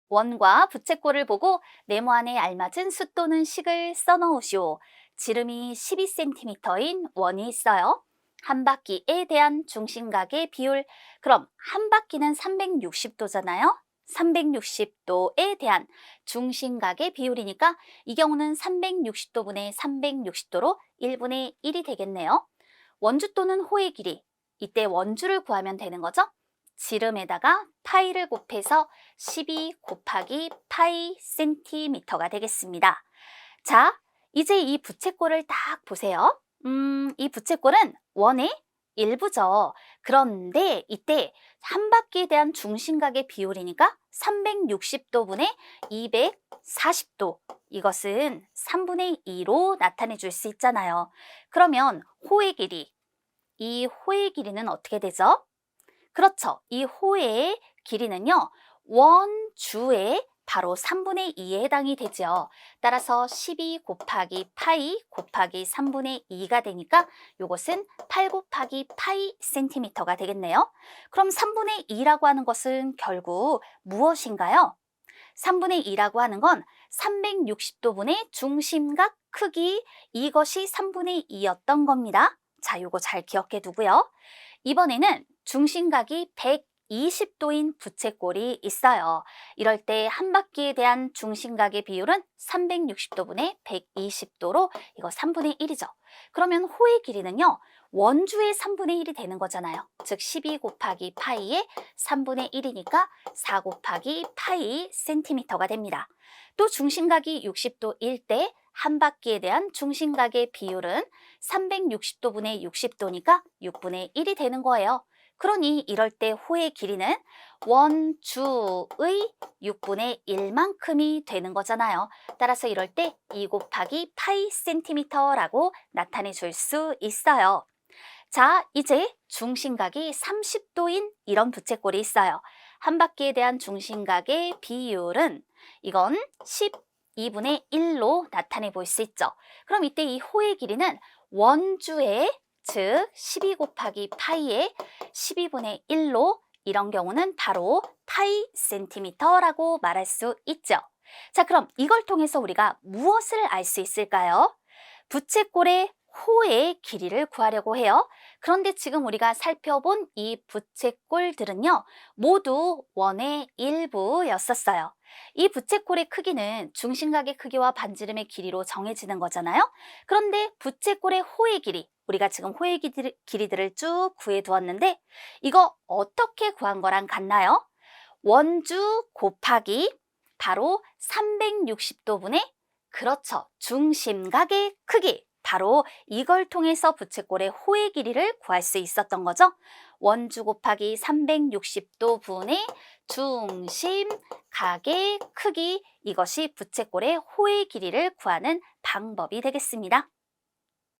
원과 부채꼴을 보고 네모 안에 알맞은 수 또는 식을 써넣으시오. 지름이 12cm인 원이 있어요. 한 바퀴에 대한 중심각의 비율. 그럼 한 바퀴는 360도잖아요. 360도에 대한 중심각의 비율이니까 이 경우는 360도분의 360도로 1분의 1이 되겠네요. 원주 또는 호의 길이. 이때 원주를 구하면 되는 거죠. 지름에다가 파이를 곱해서 12 곱하기 파이 센티미터가 되겠습니다. 자, 이제 이 부채꼴을 딱 보세요. 이 부채꼴은 원의 일부죠. 그런데 이때 한 바퀴에 대한 중심각의 비율이니까 360도분의 240도. 이것은 3분의 2로 나타내 줄 수 있잖아요. 그러면 호의 길이, 이 호의 길이는 어떻게 되죠? 그렇죠. 이 호의 길이는요, 원주의 바로 3분의 2에 해당이 되죠. 따라서 12 곱하기 파이 곱하기 3분의 2가 되니까 이것은 8 곱하기 파이 센티미터가 되겠네요. 그럼 3분의 2라고 하는 것은 결국 무엇인가요? 3분의 2라고 하는 건 360도분의 중심각 크기, 이것이 3분의 2였던 겁니다. 자, 요거 잘 기억해 두고요. 이번에는 중심각이 120도인 부채꼴이 있어요. 이럴 때 한 바퀴에 대한 중심각의 비율은 360도분의 120도로 이거 3분의 1이죠. 그러면 호의 길이는요, 원주의 3분의 1이 되는 거잖아요. 즉 12 곱하기 파이의 3분의 1이니까 4 곱하기 파이 센티미터가 됩니다. 또 중심각이 60도일 때 한 바퀴에 대한 중심각의 비율은 360도분의 60도니까 6분의 1이 되는 거예요. 그러니 이럴 때 호의 길이는 원주의 6분의 1만큼이 되는 거잖아요. 따라서 이럴 때 2 곱하기 파이 센티미터라고 나타내 줄 수 있어요. 자, 이제 중심각이 30도인 이런 부채꼴이 있어요. 한 바퀴에 대한 중심각의 비율은 이건 12분의 1로 나타내 볼 수 있죠. 그럼 이때 이 호의 길이는 원주의 즉 12 곱하기 파이의 12분의 1로 이런 경우는 바로 파이 센티미터라고 말할 수 있죠. 자, 그럼 이걸 통해서 우리가 무엇을 알 수 있을까요? 부채꼴의 호의 길이를 구하려고 해요. 그런데 지금 우리가 살펴본 이 부채꼴들은요, 모두 원의 일부였었어요. 이 부채꼴의 크기는 중심각의 크기와 반지름의 길이로 정해지는 거잖아요. 그런데 부채꼴의 호의 길이, 우리가 지금 호의 길이들을 쭉 구해두었는데 이거 어떻게 구한 거랑 같나요? 원주 곱하기 바로 360도분의 그렇죠. 중심각의 크기. 바로 이걸 통해서 부채꼴의 호의 길이를 구할 수 있었던 거죠. 원주 곱하기 360도 분의 중심각의 크기. 이것이 부채꼴의 호의 길이를 구하는 방법이 되겠습니다.